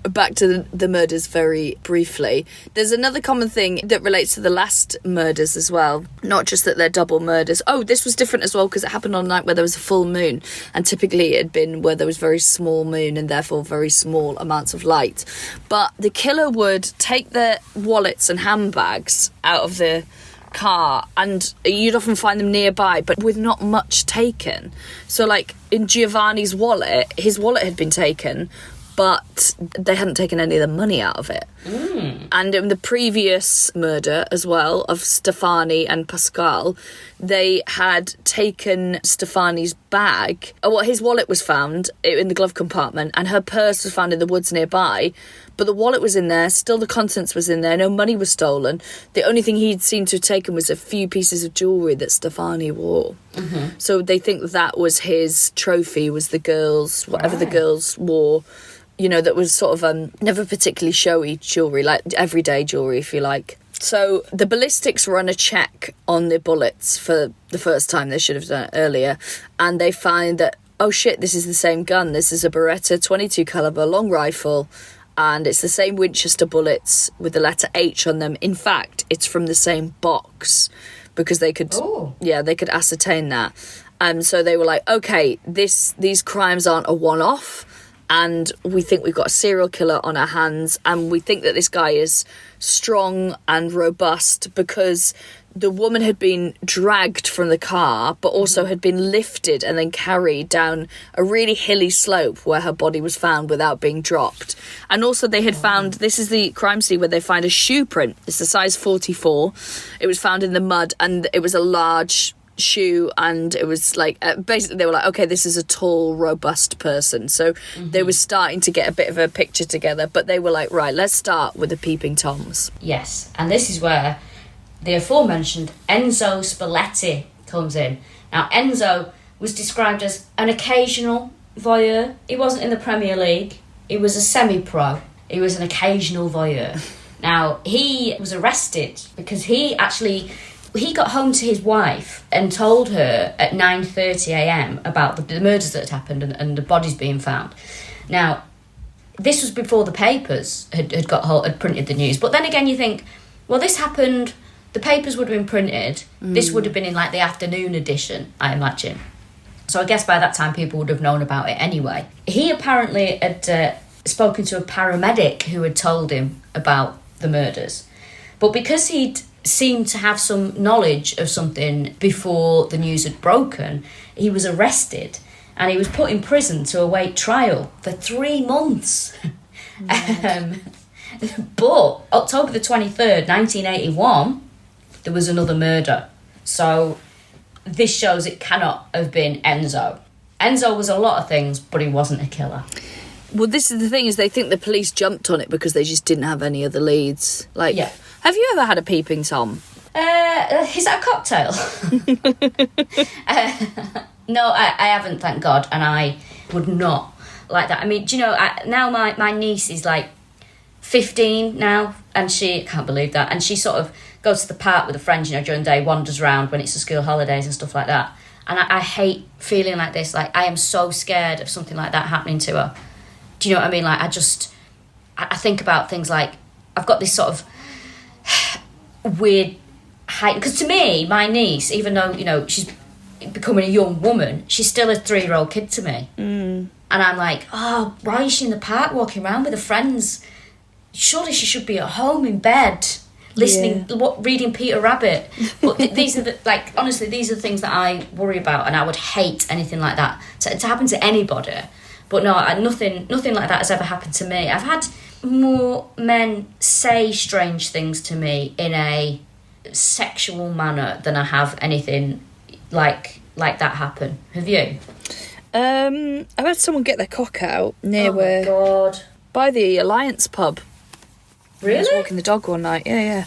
Back to the murders very briefly. There's another common thing that relates to the last murders as well. Not just that they're double murders. Oh, this was different as well because it happened on a night where there was a full moon. And typically it had been where there was very small moon and therefore very small amounts of light. But the killer would take their wallets and handbags out of the car, and you'd often find them nearby but with not much taken. So like in Giovanni's wallet, his wallet had been taken, but they hadn't taken any of the money out of it. And in the previous murder as well of Stefani and Pascal, they had taken Stefani's bag. His wallet was found in the glove compartment and her purse was found in the woods nearby, but the wallet was in there, still the contents was in there, no money was stolen. The only thing he'd seemed to have taken was a few pieces of jewellery that Stefani wore. So they think that was his trophy, was the girls, whatever the girls wore. That was sort of never particularly showy jewellery, like everyday jewellery, if you like. So the ballistics run a check on the bullets for the first time. They should have done it earlier. And they find that, oh shit, this is the same gun. This is a Beretta 22 caliber long rifle. and it's the same Winchester bullets with the letter H on them. In fact, it's from the same box, because they could, they could ascertain that. And so they were like, okay, these crimes aren't a one-off, and we think we've got a serial killer on our hands, and we think that this guy is strong and robust because the woman had been dragged from the car, but also had been lifted and then carried down a really hilly slope where her body was found without being dropped. And also they had found, this is the crime scene where they find a shoe print. It's a size 44. It was found in the mud, and it was a large shoe, and it was like, basically they were like, okay, this is a tall, robust person. So they were starting to get a bit of a picture together, but they were like, right, let's start with the peeping Toms. Yes, and this is where the aforementioned Enzo Spalletti comes in. Now, Enzo was described as an occasional voyeur. He wasn't in the Premier League. He was a semi-pro. He was an occasional voyeur. Now, he was arrested because he got home to his wife and told her at 9:30am about the murders that had happened and the bodies being found. Now, this was before the papers had printed the news. But then again, you think, well, this happened, the papers would have been printed. This would have been in like the afternoon edition, I imagine. So I guess by that time people would have known about it anyway. He apparently had spoken to a paramedic who had told him about the murders. But because he'd seemed to have some knowledge of something before the news had broken, he was arrested and he was put in prison to await trial for 3 months. But October the 23rd, 1981, there was another murder. So this shows it cannot have been Enzo. Enzo was a lot of things, but he wasn't a killer. Well, this is the thing, is they think the police jumped on it because they just didn't have any other leads. Like, yeah. Have you ever had a peeping Tom? Is that a cocktail? No, I haven't, thank God, and I would not like that. I mean, do you know, now my niece is like 15 now, and she can't believe that, and she sort of goes to the park with her friends, you know, during the day, wanders around when it's the school holidays and stuff like that. And I hate feeling like this. Like, I am so scared of something like that happening to her. Do you know what I mean? Like, I think about things like, I've got this sort of weird height, because to me, my niece, even though, you know, she's becoming a young woman, she's still a 3-year-old kid to me. And I'm like, oh, why is she in the park walking around with her friends? Surely she should be at home in bed listening, reading Peter Rabbit. But these are honestly, these are the things that I worry about, and I would hate anything like that to happen to anybody. But no, nothing like that has ever happened to me. I've had more men say strange things to me in a sexual manner than I have anything like that happen. Have you? I've had someone get their cock out near my God. By the Alliance pub. Really? I was walking the dog one night. Yeah.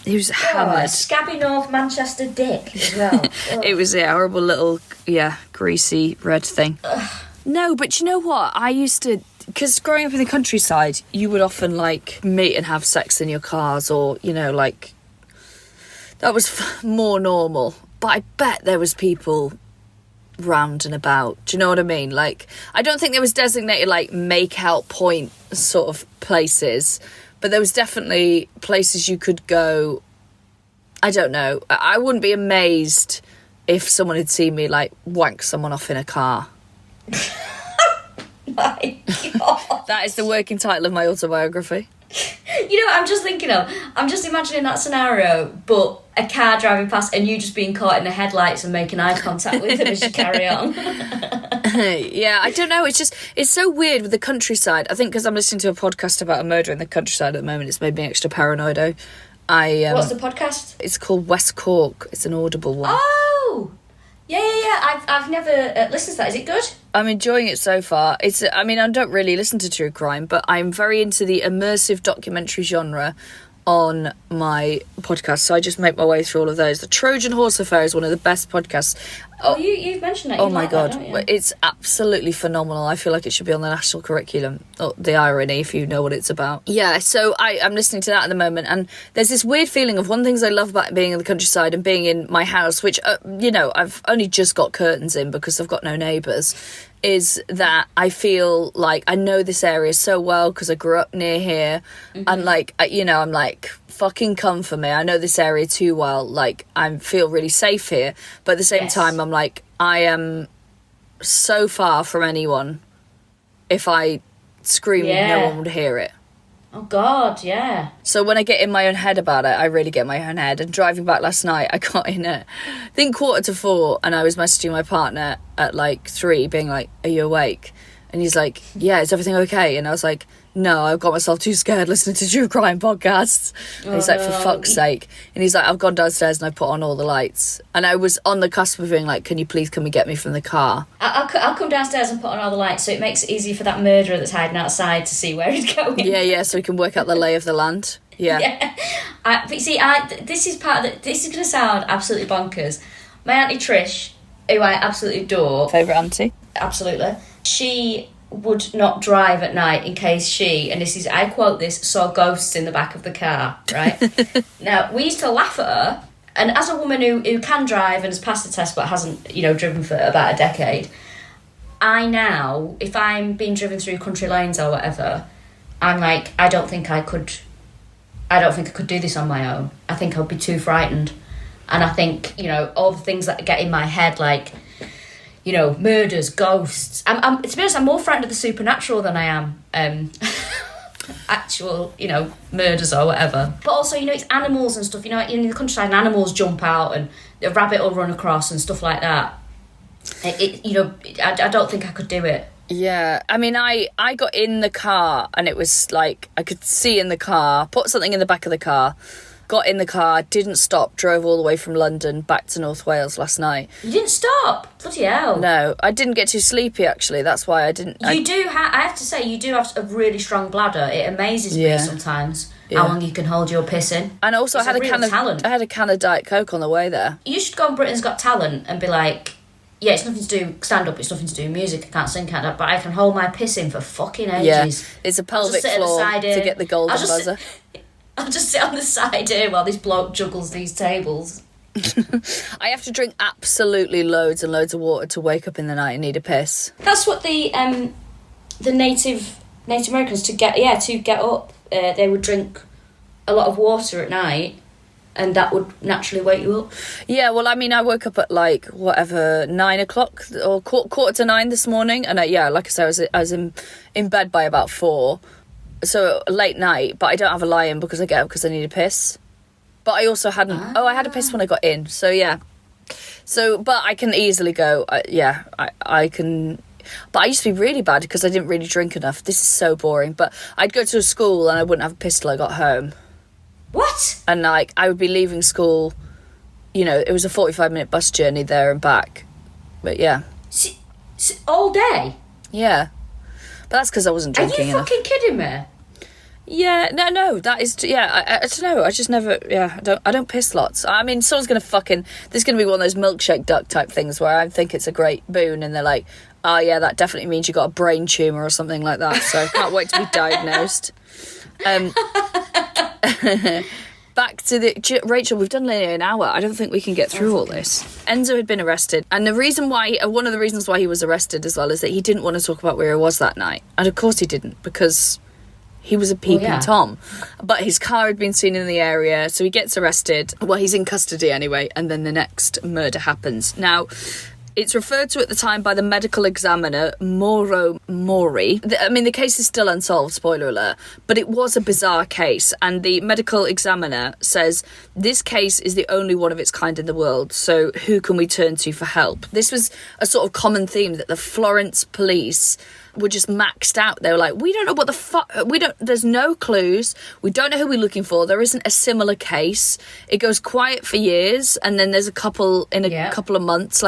He was hammered. Scabby North Manchester dick as well. It was a horrible little, greasy red thing. No, but you know what? I used to, because growing up in the countryside, you would often meet and have sex in your cars, or that was more normal. But I bet there was people round and about. Do you know what I mean? I don't think there was designated make out point sort of places, but there was definitely places you could go. I don't know. I wouldn't be amazed if someone had seen me wank someone off in a car. My God. That is the working title of my autobiography. You know what I'm just thinking of? I'm just imagining that scenario, but a car driving past and you just being caught in the headlights and making eye contact with them as you carry on. Yeah, I don't know. It's so weird with the countryside. I think because I'm listening to a podcast about a murder in the countryside at the moment, it's made me extra paranoid. What's the podcast? It's called West Cork. It's an Audible one. Oh! Yeah. I've never listened to that. Is it good? I'm enjoying it so far. I don't really listen to true crime, but I'm very into the immersive documentary genre on my podcast, so I just make my way through all of those. The Trojan Horse Affair is one of the best podcasts. Oh, you've mentioned that. Oh my God, that, it's absolutely phenomenal. I feel like it should be on the national curriculum. Oh, the irony, if you know what it's about. Yeah, so I'm listening to that at the moment, and there's this weird feeling of one of the things I love about being in the countryside and being in my house, which I've only just got curtains in because I've got no neighbours. is that I feel like I know this area so well because I grew up near here. And like, you know, I'm like, fucking come for me. I know this area too well. Like, I feel really safe here. But at the same time, I'm like, I am so far from anyone. If I scream, no one would hear it. Oh, God, yeah. So when I get in my own head about it, I really get in my own head. And driving back last night, I got in at, I think, 3:45, and I was messaging my partner at, like, 3, being like, are you awake? And he's like, yeah, is everything okay? And I was like, no, I've got myself too scared listening to true crime podcasts. And he's like, for fuck's sake. And he's like, I've gone downstairs and I put on all the lights. And I was on the cusp of being like, can you please come and get me from the car? I'll come downstairs and put on all the lights so it makes it easy for that murderer that's hiding outside to see where he's going. Yeah, so we can work out the lay of the land. Yeah. But you see, this is part of this is going to sound absolutely bonkers. My Auntie Trish, who I absolutely adore. Favourite auntie? Absolutely. She would not drive at night in case she, and this is, I quote this, saw ghosts in the back of the car, right? Now, we used to laugh at her, and as a woman who can drive and has passed the test but hasn't, driven for about a decade, I now, if I'm being driven through country lanes or whatever, I'm like, I don't think I could do this on my own. I think I'd be too frightened. And I think, all the things that get in my head, like, murders, ghosts. I'm to be honest, I'm more frightened of the supernatural than I am actual, murders or whatever. But also, it's animals and stuff. In the countryside, and animals jump out and a rabbit will run across and stuff like that. I don't think I could do it. Yeah, I mean, I got in the car and it was like, I could see in the car, put something in the back of the car, got in the car, didn't stop, drove all the way from London back to North Wales last night. You didn't stop? Bloody hell. No, I didn't get too sleepy, actually. That's why I didn't... I have to say, you do have a really strong bladder. It amazes me sometimes how long you can hold your piss in. And also, I had a can of Diet Coke on the way there. You should go on Britain's Got Talent and be like, yeah, it's nothing to do stand-up, it's nothing to do with music, I can't sing, but I can hold my piss in for fucking ages. Yeah, it's a pelvic floor to get the golden buzzer. I'll just sit on the side here while this bloke juggles these tables. I have to drink absolutely loads and loads of water to wake up in the night and need a piss. That's what the Native Americans, to get up, they would drink a lot of water at night, and that would naturally wake you up. Yeah, well, I mean, I woke up at 9 o'clock or quarter to 9 this morning, and like I said, I was in bed by about 4. So late night, but I don't have a lie-in because I get up because I need a piss. But I also hadn't... I had a piss when I got in, so yeah. So, but I can easily go, I can... But I used to be really bad because I didn't really drink enough. This is so boring. But I'd go to a school and I wouldn't have a piss till I got home. What? And I would be leaving school, it was a 45-minute bus journey there and back. But yeah. All day? Yeah. But that's because I wasn't drinking enough. Are you fucking kidding me? Yeah, no, that is... I don't know, I just never... Yeah, I don't piss lots. I mean, someone's going to fucking... There's going to be one of those milkshake duck type things where I think it's a great boon and they're like, oh, yeah, that definitely means you got a brain tumour or something like that, so I can't wait to be diagnosed. Back to the... Rachel, we've done nearly an hour. I don't think we can get through all this. Enzo had been arrested, and one of the reasons why he was arrested as well is that he didn't want to talk about where he was that night. And of course he didn't, because... He was a peeping Tom. But his car had been seen in the area, so he gets arrested. Well, he's in custody anyway, and then the next murder happens. Now, it's referred to at the time by the medical examiner, Mauro Mori. The case is still unsolved, spoiler alert, but it was a bizarre case, and the medical examiner says, this case is the only one of its kind in the world, so who can we turn to for help? This was a sort of common theme that the Florence police... were just maxed out. They were like, we don't know what the fuck, there's no clues, we don't know who we're looking for, there isn't a similar case, it goes quiet for years, and then there's a couple in a couple of months.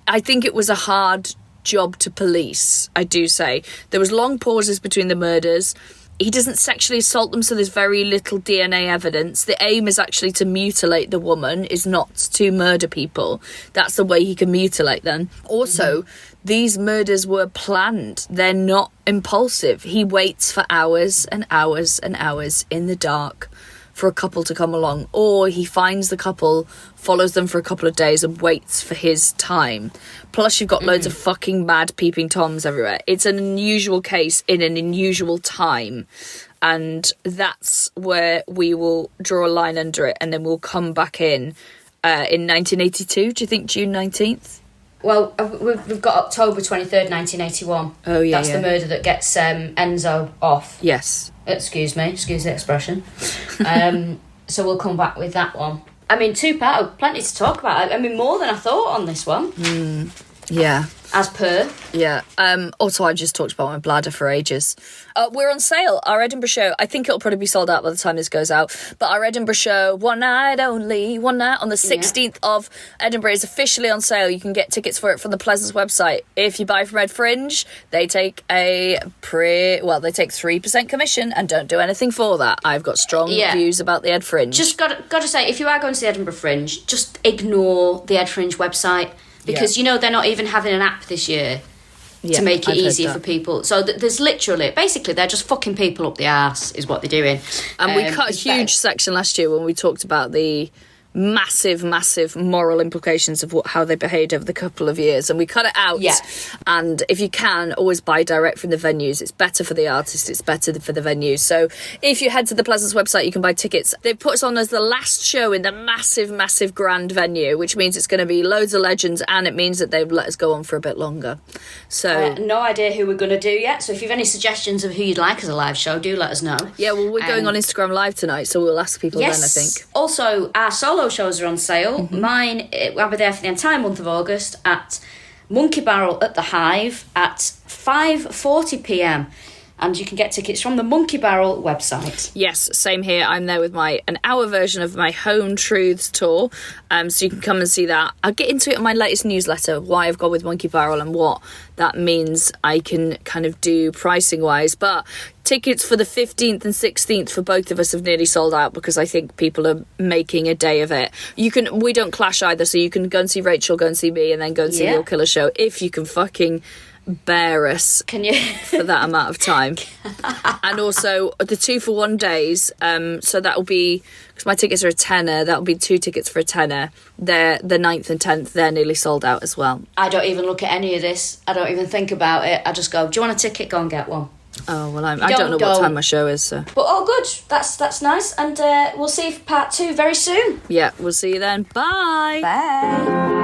I think it was a hard job to police, I do say. There was long pauses between the murders. He doesn't sexually assault them, so there's very little DNA evidence. The aim is actually to mutilate the woman, is not to murder people. That's the way he can mutilate them. Also, these murders were planned. They're not impulsive. He waits for hours and hours and hours in the dark for a couple to come along, or he finds the couple, follows them for a couple of days and waits for his time. Plus you've got loads of fucking mad peeping toms everywhere. It's an unusual case in an unusual time, and that's where we will draw a line under it, and then we'll come back in 1982. Do you think June 19th? Well, we've got October 23rd, 1981. Oh, yeah, That's the murder that gets Enzo off. Yes. Excuse the expression. So we'll come back with that one. I mean, two-part, plenty to talk about. I mean, more than I thought on this one. Yeah. As per. Yeah. Also, I just talked about my bladder for ages. We're on sale. Our Edinburgh show, I think it'll probably be sold out by the time this goes out, but our Edinburgh show, one night on the 16th of Edinburgh, is officially on sale. You can get tickets for it from the Pleasance website. If you buy from Red Fringe, they take they take 3% commission and don't do anything for that. I've got strong views about the Ed Fringe. Just got to say, if you are going to the Edinburgh Fringe, just ignore the Ed Fringe website. Because, they're not even having an app this year to make it easier for people. So there's literally, basically, they're just fucking people up the arse is what they're doing. And we cut a huge section last year when we talked about the massive moral implications of how they behaved over the couple of years, and we cut it out. And if you can, always buy direct from the venues. It's better for the artist, it's better for the venues. So if you head to the Pleasance website, you can buy tickets. They've put us on as the last show in the massive grand venue, which means it's going to be loads of legends, and it means that they've let us go on for a bit longer. So no idea who we're going to do yet, so if you've any suggestions of who you'd like as a live show, do let us know. Well, we're going on Instagram Live tonight, so we'll ask people then, I think. Also, our solo shows are on sale. Mine, I'll be there for the entire month of August at Monkey Barrel at the Hive at 5:40pm, and you can get tickets from the Monkey Barrel website. Yes, same here. I'm there with an hour version of my Home Truths tour, so you can come and see that. I'll get into it in my latest newsletter, why I've gone with Monkey Barrel and what that means I can kind of do pricing wise. But tickets for the 15th and 16th for both of us have nearly sold out, because I think people are making a day of it. We don't clash either, so you can go and see Rachel, go and see me, and then go and see the All Killer show if you can fucking bear us. Can you? For that amount of time. And also the 2-for-1 days, so that will be, because my tickets are a tenner, that will be 2 tickets for a tenner. They're the 9th and 10th, they're nearly sold out as well. I don't even look at any of this. I don't even think about it. I just go, do you want a ticket? Go and get one. Oh, well, I don't know what time my show is, so. But all good. That's nice. And we'll see you for part 2 very soon. Yeah, we'll see you then. Bye. Bye.